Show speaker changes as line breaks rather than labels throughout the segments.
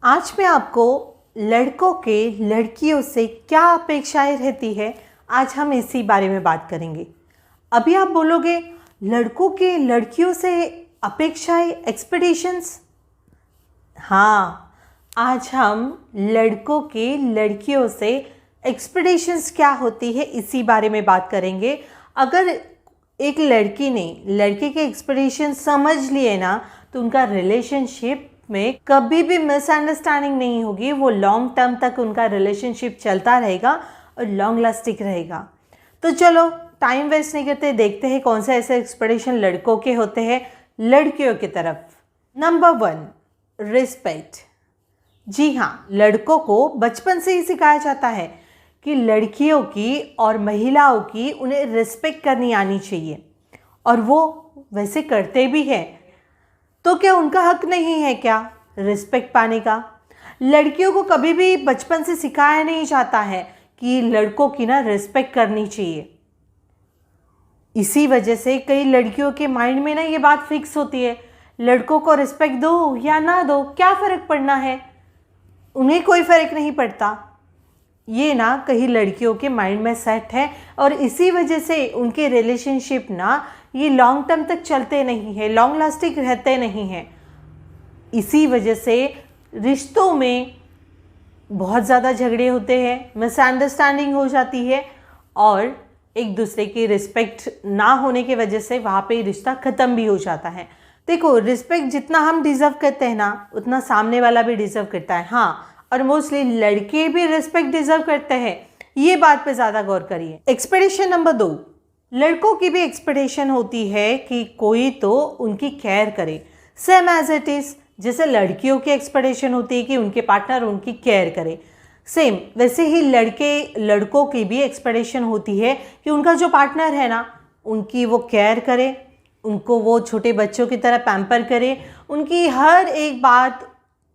आज मैं आपको लड़कों के लड़कियों से क्या अपेक्षाएं रहती है, आज हम इसी बारे में बात करेंगे। अभी आप बोलोगे लड़कों के लड़कियों से अपेक्षाएं, एक्सपेक्टेशंस। हाँ, आज हम लड़कों के लड़कियों से एक्सपेक्टेशंस क्या होती है इसी बारे में बात करेंगे। अगर एक लड़की ने लड़के के एक्सपेक्टेशंस समझ लिए ना, तो उनका रिलेशनशिप में कभी भी मिसअंडरस्टैंडिंग नहीं होगी। वो लॉन्ग टर्म तक उनका रिलेशनशिप चलता रहेगा और लॉन्ग लास्टिंग रहेगा। तो चलो टाइम वेस्ट नहीं करते, देखते हैं कौन से ऐसे एक्सपेक्टेशन लड़कों के होते हैं लड़कियों की तरफ। Number 1, respect. जी हाँ, लड़कों को बचपन से ही सिखाया जाता है कि लड़कियों की और महिलाओं की उन्हें रिस्पेक्ट करनी आनी चाहिए, और वो वैसे करते भी हैं। तो क्या उनका हक नहीं है क्या रिस्पेक्ट पाने का? लड़कियों को कभी भी बचपन से सिखाया नहीं जाता है कि लड़कों की ना रिस्पेक्ट करनी चाहिए। इसी वजह से कई लड़कियों के माइंड में ना ये बात फिक्स होती है, लड़कों को रिस्पेक्ट दो या ना दो, क्या फ़र्क पड़ना है, उन्हें कोई फ़र्क नहीं पड़ता। ये ना कई लड़कियों के माइंड में सेट है, और इसी वजह से उनके रिलेशनशिप ना ये लॉन्ग टर्म तक चलते नहीं हैं, लॉन्ग लास्टिंग रहते नहीं हैं। इसी वजह से रिश्तों में बहुत ज़्यादा झगड़े होते हैं, मिसअंडरस्टैंडिंग हो जाती है, और एक दूसरे की रिस्पेक्ट ना होने की वजह से वहाँ पे रिश्ता ख़त्म भी हो जाता है। देखो, रिस्पेक्ट जितना हम डिज़र्व करते हैं ना, उतना सामने वाला भी डिज़र्व करता है। हाँ, और मोस्टली लड़के भी रिस्पेक्ट डिज़र्व करते हैं, ये बात पे ज़्यादा गौर करिए। एक्सपेक्टेशन नंबर 2, लड़कों की भी एक्सपेक्टेशन होती है कि कोई तो उनकी केयर करे, सेम एज इट इज़। जैसे लड़कियों की एक्सपेक्टेशन होती है कि उनके पार्टनर उनकी केयर करे, सेम वैसे ही लड़कों की भी एक्सपेक्टेशन होती है कि उनका जो पार्टनर है ना, उनकी वो केयर करे, उनको वो छोटे बच्चों की तरह पैम्पर करे, उनकी हर एक बात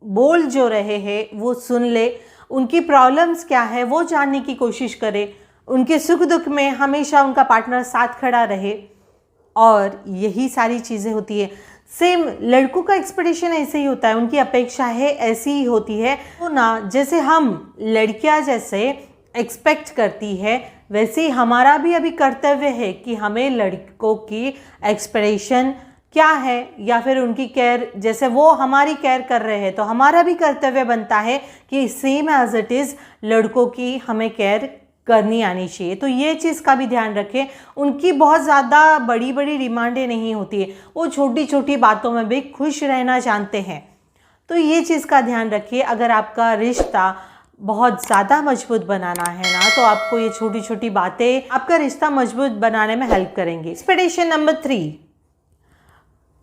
बोल जो रहे हैं वो सुन ले, उनकी प्रॉब्लम्स क्या है वो जानने की कोशिश करे, उनके सुख दुख में हमेशा उनका पार्टनर साथ खड़ा रहे, और यही सारी चीज़ें होती है। सेम लड़कों का एक्सपेक्टेशन ऐसे ही होता है, उनकी अपेक्षा है ऐसी ही होती है। तो ना जैसे हम लड़कियां जैसे एक्सपेक्ट करती है, वैसे ही हमारा भी अभी कर्तव्य है कि हमें लड़कों की एक्सपेक्टेशन क्या है, या फिर उनकी केयर, जैसे वो हमारी केयर कर रहे हैं तो हमारा भी कर्तव्य बनता है कि सेम एज इट इज़ लड़कों की हमें केयर करनी आनी चाहिए। तो ये चीज़ का भी ध्यान रखें। उनकी बहुत ज़्यादा बड़ी बड़ी डिमांडें नहीं होती है, वो छोटी छोटी बातों में भी खुश रहना जानते हैं। तो ये चीज़ का ध्यान रखिए। अगर आपका रिश्ता बहुत ज़्यादा मजबूत बनाना है ना, तो आपको ये छोटी छोटी बातें आपका रिश्ता मजबूत बनाने में हेल्प करेंगी। एक्सपेक्टेशन नंबर 3,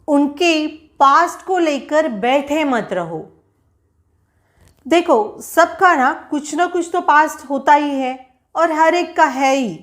उनके पास्ट को लेकर बैठे मत रहो। देखो, सबका ना कुछ तो पास्ट होता ही है, और हर एक का है ही,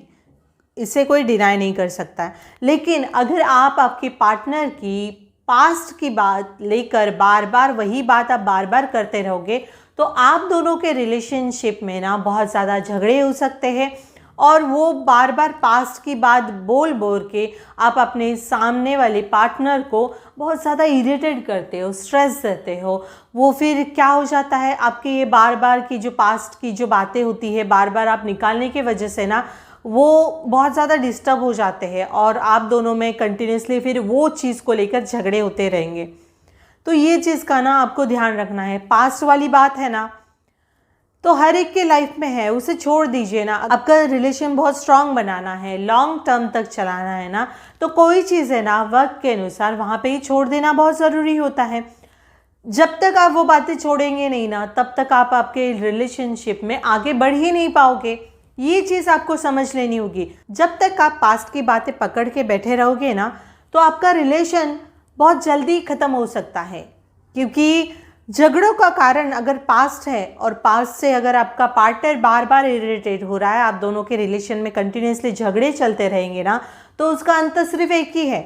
इसे कोई डिनाई नहीं कर सकता है। लेकिन अगर आप आपके पार्टनर की पास्ट की बात लेकर बार बार वही बात आप बार बार करते रहोगे, तो आप दोनों के रिलेशनशिप में ना बहुत ज़्यादा झगड़े हो सकते हैं, और वो बार बार पास्ट की बात बोल बोल के आप अपने सामने वाले पार्टनर को बहुत ज़्यादा इरिटेट करते हो, स्ट्रेस देते हो। वो फिर क्या हो जाता है, आपके ये बार बार की जो पास्ट की जो बातें होती है बार बार आप निकालने की वजह से ना, वो बहुत ज़्यादा डिस्टर्ब हो जाते हैं, और आप दोनों में कंटिन्यूसली फिर वो चीज़ को लेकर झगड़े होते रहेंगे। तो ये चीज़ का ना आपको ध्यान रखना है। पास्ट वाली बात है ना, तो हर एक के लाइफ में है, उसे छोड़ दीजिए ना। आपका रिलेशन बहुत स्ट्रांग बनाना है, लॉन्ग टर्म तक चलाना है ना, तो कोई चीज़ है ना वक्त के अनुसार वहाँ पे ही छोड़ देना बहुत ज़रूरी होता है। जब तक आप वो बातें छोड़ेंगे नहीं ना, तब तक आप आपके रिलेशनशिप में आगे बढ़ ही नहीं पाओगे। ये चीज़ आपको समझ लेनी होगी। जब तक आप पास्ट की बातें पकड़ के बैठे रहोगे ना, तो आपका रिलेशन बहुत जल्दी ख़त्म हो सकता है, क्योंकि झगड़ों का कारण अगर पास्ट है, और पास्ट से अगर आपका पार्टनर बार बार इरिटेट हो रहा है, आप दोनों के रिलेशन में कंटिन्यूसली झगड़े चलते रहेंगे ना, तो उसका अंत सिर्फ एक ही है,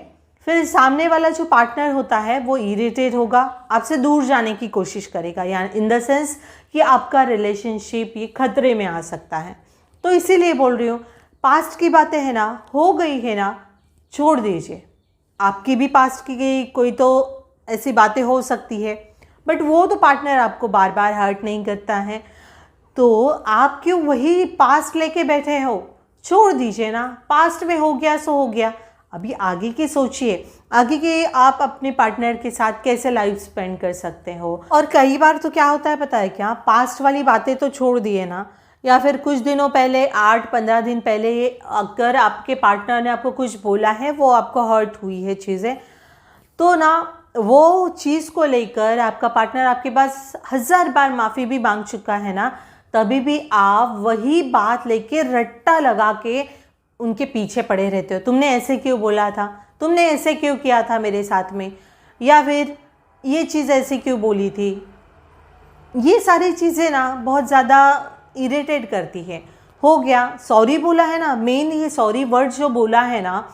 फिर सामने वाला जो पार्टनर होता है वो इरिटेट होगा, आपसे दूर जाने की कोशिश करेगा, यानी इन द सेंस कि आपका रिलेशनशिप ये खतरे में आ सकता है। तो इसीलिए बोल रही हूँ, पास्ट की बातें है ना, हो गई है ना, छोड़ दीजिए। आपकी भी पास्ट की गई कोई तो ऐसी बातें हो सकती है, बट वो तो पार्टनर आपको बार बार हर्ट नहीं करता है, तो आप क्यों वही पास्ट लेके बैठे हो? छोड़ दीजिए ना, पास्ट में हो गया सो हो गया। अभी आगे की सोचिए, आगे के आप अपने पार्टनर के साथ कैसे लाइफ स्पेंड कर सकते हो। और कई बार तो क्या होता है पता है क्या, पास्ट वाली बातें तो छोड़ दिए ना, या फिर कुछ दिनों पहले 8-15 दिन पहले अगर आपके पार्टनर ने आपको कुछ बोला है, वो आपको हर्ट हुई है चीज़ें, तो ना वो चीज़ को लेकर आपका पार्टनर आपके पास 1000 बार माफ़ी भी मांग चुका है ना, तभी भी आप वही बात लेके रट्टा लगा के उनके पीछे पड़े रहते हो। तुमने ऐसे क्यों बोला था, तुमने ऐसे क्यों किया था मेरे साथ में, या फिर ये चीज़ ऐसे क्यों बोली थी। ये सारी चीज़ें ना बहुत ज़्यादा इरिटेट करती है। हो गया, सॉरी बोला है ना, मेन ये सॉरी वर्ड जो बोला है ना,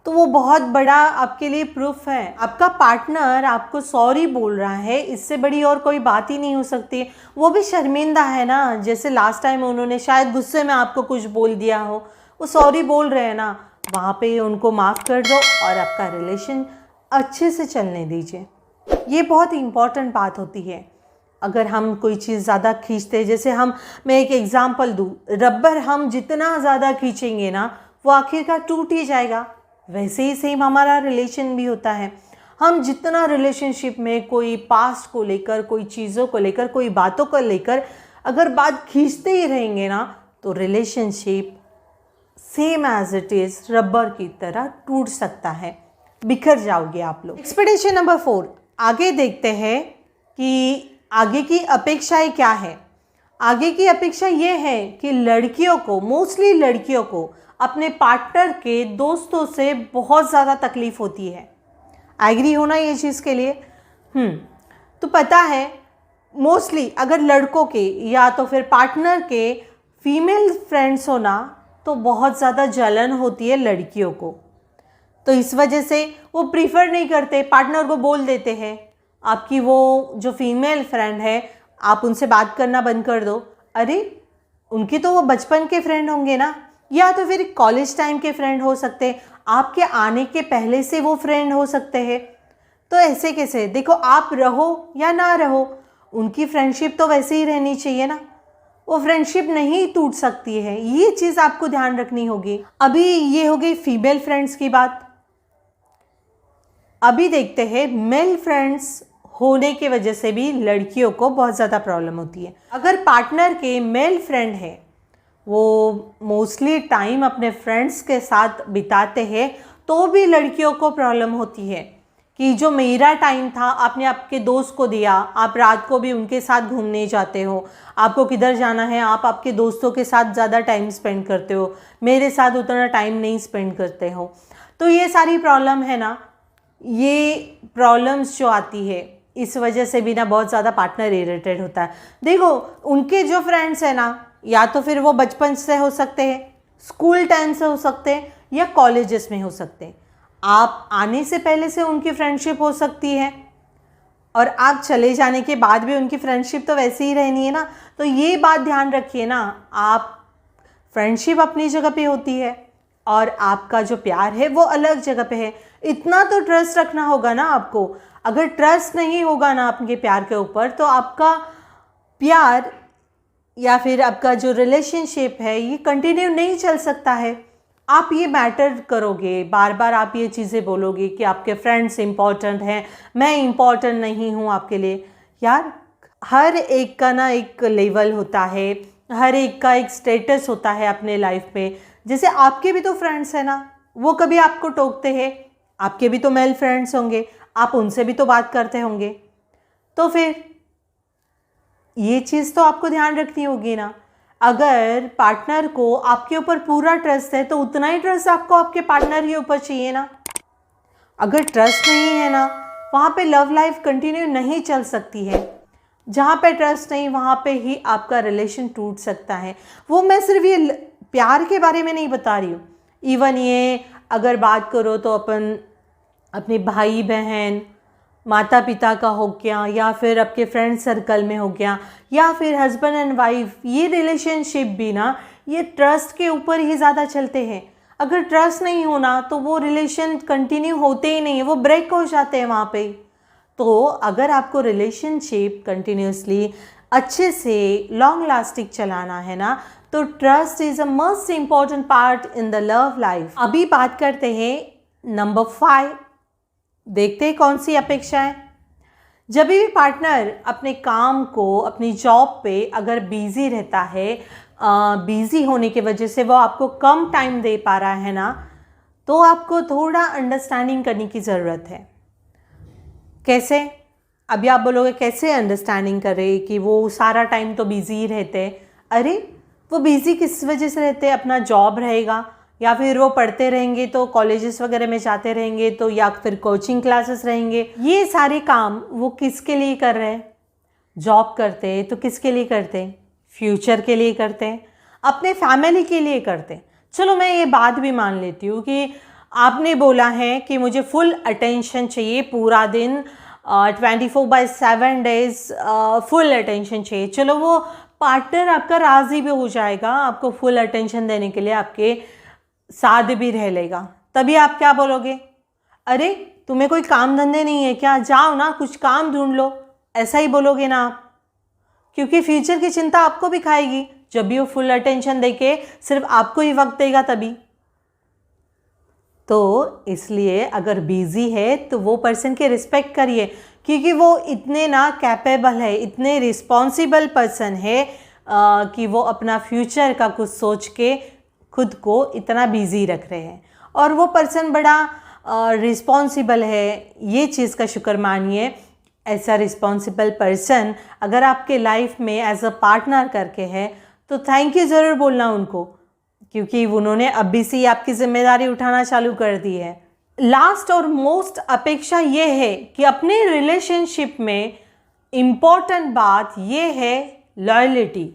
तो वो बहुत बड़ा आपके लिए प्रूफ है। आपका पार्टनर आपको सॉरी बोल रहा है, इससे बड़ी और कोई बात ही नहीं हो सकती। वो भी शर्मिंदा है ना, जैसे लास्ट टाइम उन्होंने शायद गुस्से में आपको कुछ बोल दिया हो, वो सॉरी बोल रहे हैं ना, वहाँ पे उनको माफ़ कर दो और आपका रिलेशन अच्छे से चलने दीजिए। ये बहुत इम्पॉर्टेंट बात होती है। अगर हम कोई चीज़ ज़्यादा खींचते, जैसे मैं एक एग्ज़ाम्पल दूँ, रबर हम जितना ज़्यादा खींचेंगे ना, वो आखिरकार टूट ही जाएगा। वैसे ही सेम हमारा रिलेशन भी होता है। हम जितना रिलेशनशिप में कोई पास्ट को लेकर, कोई चीज़ों को लेकर, कोई बातों को लेकर अगर बात खींचते ही रहेंगे ना, तो relationship same as it is rubber की तरह टूट सकता है, बिखर जाओगे आप लोग। एक्सपेक्टेशन नंबर 4, आगे देखते हैं कि आगे की अपेक्षाएं क्या है। आगे की अपेक्षा ये है कि लड़कियों को, मोस्टली लड़कियों को अपने पार्टनर के दोस्तों से बहुत ज़्यादा तकलीफ़ होती है। एग्री होना ये चीज़ के लिए। तो पता है मोस्टली अगर लड़कों के या तो फिर पार्टनर के फीमेल फ्रेंड्स हो ना, तो बहुत ज़्यादा जलन होती है लड़कियों को। तो इस वजह से वो प्रीफर नहीं करते, पार्टनर को बोल देते हैं आपकी वो जो फीमेल फ्रेंड है, आप उनसे बात करना बंद कर दो। अरे उनकी तो वो बचपन के फ्रेंड होंगे ना, या तो फिर कॉलेज टाइम के फ्रेंड हो सकते हैं, आपके आने के पहले से वो फ्रेंड हो सकते हैं। तो ऐसे कैसे, देखो आप रहो या ना रहो, उनकी फ्रेंडशिप तो वैसे ही रहनी चाहिए ना, वो फ्रेंडशिप नहीं टूट सकती है। ये चीज़ आपको ध्यान रखनी होगी। अभी ये हो गई फीमेल फ्रेंड्स की बात। अभी देखते हैं मेल फ्रेंड्स होने की वजह से भी लड़कियों को बहुत ज़्यादा प्रॉब्लम होती है। अगर पार्टनर के मेल फ्रेंड है, वो मोस्टली टाइम अपने फ्रेंड्स के साथ बिताते हैं, तो भी लड़कियों को प्रॉब्लम होती है कि जो मेरा टाइम था आपने आपके दोस्त को दिया, आप रात को भी उनके साथ घूमने जाते हो, आपको किधर जाना है आप आपके दोस्तों के साथ ज़्यादा टाइम स्पेंड करते हो, मेरे साथ उतना टाइम नहीं स्पेंड करते हो। तो ये सारी प्रॉब्लम है ना, ये प्रॉब्लम्स जो आती है, इस वजह से भी ना बहुत ज़्यादा पार्टनर इरिटेट होता है। देखो उनके जो फ्रेंड्स हैं ना, या तो फिर वो बचपन से हो सकते हैं, स्कूल टाइम से हो सकते हैं, या कॉलेजेस में हो सकते हैं। आप आने से पहले से उनकी फ्रेंडशिप हो सकती है, और आप चले जाने के बाद भी उनकी फ्रेंडशिप तो वैसे ही रहनी है ना। तो ये बात ध्यान रखिए ना, आप फ्रेंडशिप अपनी जगह पे होती है और आपका जो प्यार है वो अलग जगह पे है। इतना तो ट्रस्ट रखना होगा ना आपको। अगर ट्रस्ट नहीं होगा ना आपके प्यार के ऊपर, तो आपका प्यार या फिर आपका जो रिलेशनशिप है ये कंटिन्यू नहीं चल सकता है। आप ये मैटर करोगे, बार बार आप ये चीज़ें बोलोगे कि आपके फ्रेंड्स इम्पॉर्टेंट हैं, मैं इम्पॉर्टेंट नहीं हूँ आपके लिए। यार हर एक का ना एक लेवल होता है, हर एक का एक स्टेटस होता है अपने लाइफ में। जैसे आपके भी तो फ्रेंड्स हैं ना, वो कभी आपको टोकते हैं, आपके भी तो मेल फ्रेंड्स होंगे, आप उनसे भी तो बात करते होंगे। तो फिर ये चीज़ तो आपको ध्यान रखनी होगी ना। अगर पार्टनर को आपके ऊपर पूरा ट्रस्ट है, तो उतना ही ट्रस्ट आपको आपके पार्टनर के ऊपर चाहिए ना। अगर ट्रस्ट नहीं है ना, वहाँ पे लव लाइफ कंटिन्यू नहीं चल सकती है। जहाँ पे ट्रस्ट नहीं, वहाँ पे ही आपका रिलेशन टूट सकता है। वो मैं सिर्फ ये प्यार के बारे में नहीं बता रही हूँ, इवन ये अगर बात करो तो अपन अपने भाई बहन, माता पिता का हो गया, या फिर आपके फ्रेंड सर्कल में हो गया, या फिर हस्बैंड एंड वाइफ, ये रिलेशनशिप भी ना ये ट्रस्ट के ऊपर ही ज़्यादा चलते हैं। अगर ट्रस्ट नहीं होना तो वो रिलेशन कंटिन्यू होते ही नहीं है, वो ब्रेक हो जाते हैं वहाँ पे। तो अगर आपको रिलेशनशिप कंटिन्यूसली अच्छे से लॉन्ग लास्टिंग चलाना है ना, तो trust is a most important part in the love life. अभी बात करते हैं नंबर 5। देखते हैं कौन सी अपेक्षा है। जब भी पार्टनर अपने काम को, अपनी जॉब पे अगर बिजी रहता है, बिजी होने की वजह से वो आपको कम टाइम दे पा रहा है ना, तो आपको थोड़ा अंडरस्टैंडिंग करने की ज़रूरत है। कैसे? अभी आप बोलोगे कैसे अंडरस्टैंडिंग करे कि वो सारा टाइम तो बिजी ही रहते। अरे वो बिजी किस वजह से रहते? अपना जॉब रहेगा, या फिर वो पढ़ते रहेंगे तो कॉलेजेस वगैरह में जाते रहेंगे, तो या फिर कोचिंग क्लासेस रहेंगे। ये सारे काम वो किसके लिए कर रहे हैं? जॉब करते हैं तो किसके लिए करते हैं? फ्यूचर के लिए करते हैं, अपने फैमिली के लिए करते हैं। चलो मैं ये बात भी मान लेती हूँ कि आपने बोला है कि मुझे फुल अटेंशन चाहिए, पूरा दिन 24/7 डेज फुल अटेंशन चाहिए। चलो वो पार्टनर आपका राज़ी भी हो जाएगा आपको फुल अटेंशन देने के लिए, आपके साथ भी रह लेगा। तभी आप क्या बोलोगे? अरे तुम्हें कोई काम धंधे नहीं है क्या? जाओ ना कुछ काम ढूंढ लो। ऐसा ही बोलोगे ना आप, क्योंकि फ्यूचर की चिंता आपको भी खाएगी जब भी वो फुल अटेंशन देके सिर्फ आपको ही वक्त देगा तभी। तो इसलिए अगर बिजी है तो वो पर्सन की रिस्पेक्ट करिए, क्योंकि वो इतने ना कैपेबल है, इतने रिस्पॉन्सिबल पर्सन है कि वो अपना फ्यूचर का कुछ सोच के खुद को इतना बिजी रख रहे हैं। और वो पर्सन बड़ा रिस्पॉन्सिबल है, ये चीज़ का शुक्र मानिए। ऐसा रिस्पॉन्सिबल पर्सन अगर आपके लाइफ में एज अ पार्टनर करके है तो थैंक यू ज़रूर बोलना उनको, क्योंकि उन्होंने अभी से ही आपकी जिम्मेदारी उठाना चालू कर दी है। लास्ट और मोस्ट अपेक्षा ये है कि अपने रिलेशनशिप में इम्पॉर्टेंट बात ये है लॉयल्टी।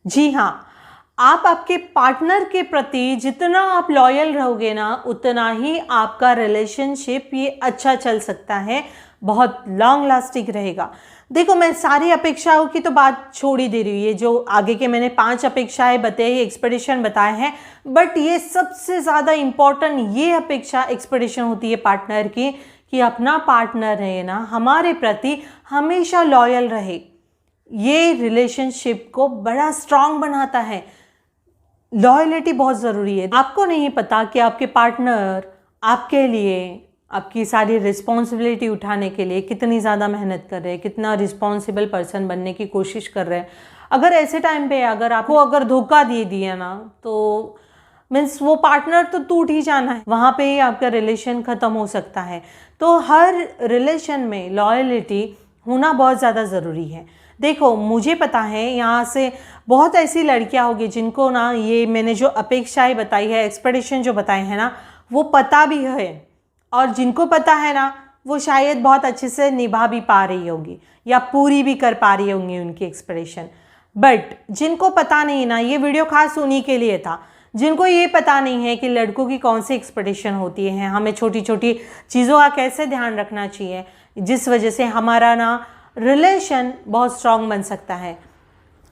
जी हाँ, आप आपके पार्टनर के प्रति जितना आप लॉयल रहोगे ना, उतना ही आपका रिलेशनशिप ये अच्छा चल सकता है, बहुत लॉन्ग लास्टिंग रहेगा। देखो मैं सारी अपेक्षाओं की तो बात छोड़ ही दे रही हूँ, ये जो आगे के मैंने 5 अपेक्षाएं बताई, एक्सपेक्टेशन बताए हैं, बट ये सबसे ज़्यादा इम्पॉर्टेंट ये अपेक्षा एक्सपेक्टेशन होती है पार्टनर की कि अपना पार्टनर रहे ना हमारे प्रति हमेशा लॉयल रहे। ये रिलेशनशिप को बड़ा स्ट्रांग बनाता है। लॉयल्टी बहुत ज़रूरी है। आपको नहीं पता कि आपके पार्टनर आपके लिए, आपकी सारी रिस्पॉन्सिबिलिटी उठाने के लिए कितनी ज़्यादा मेहनत कर रहे हैं, कितना रिस्पॉन्सिबल पर्सन बनने की कोशिश कर रहे हैं। अगर ऐसे टाइम पे अगर आपको अगर धोखा दे दिया ना, तो मीन्स वो पार्टनर तो टूट ही जाना है, वहाँ पे ही आपका रिलेशन ख़त्म हो सकता है। तो हर रिलेशन में लॉयल्टी होना बहुत ज़्यादा ज़रूरी है। देखो मुझे पता है यहाँ से बहुत ऐसी लड़कियाँ होगी जिनको ना ये मैंने जो अपेक्षाएं बताई है, एक्सपेक्टेशन जो बताए हैं ना, वो पता भी है, और जिनको पता है ना वो शायद बहुत अच्छे से निभा भी पा रही होगी या पूरी भी कर पा रही होंगी उनकी एक्सपेक्टेशन। बट जिनको पता नहीं ना, ये वीडियो खास उन्हीं के लिए था जिनको ये पता नहीं है कि लड़कों की कौन सी एक्सपेक्टेशन होती है, हमें छोटी छोटी चीज़ों का कैसे ध्यान रखना चाहिए, जिस वजह से हमारा ना रिलेशन बहुत स्ट्रांग बन सकता है।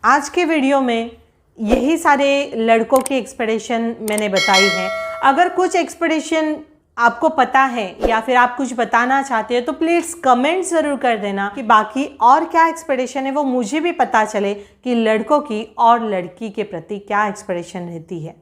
आज के वीडियो में यही सारे लड़कों की एक्सपेक्टेशन मैंने बताई है। अगर कुछ एक्सपेक्टेशन आपको पता है या फिर आप कुछ बताना चाहते हो तो प्लीज़ कमेंट ज़रूर कर देना कि बाकी और क्या एक्सपेक्टेशन है, वो मुझे भी पता चले कि लड़कों की और लड़की के प्रति क्या एक्सपेक्टेशन रहती है।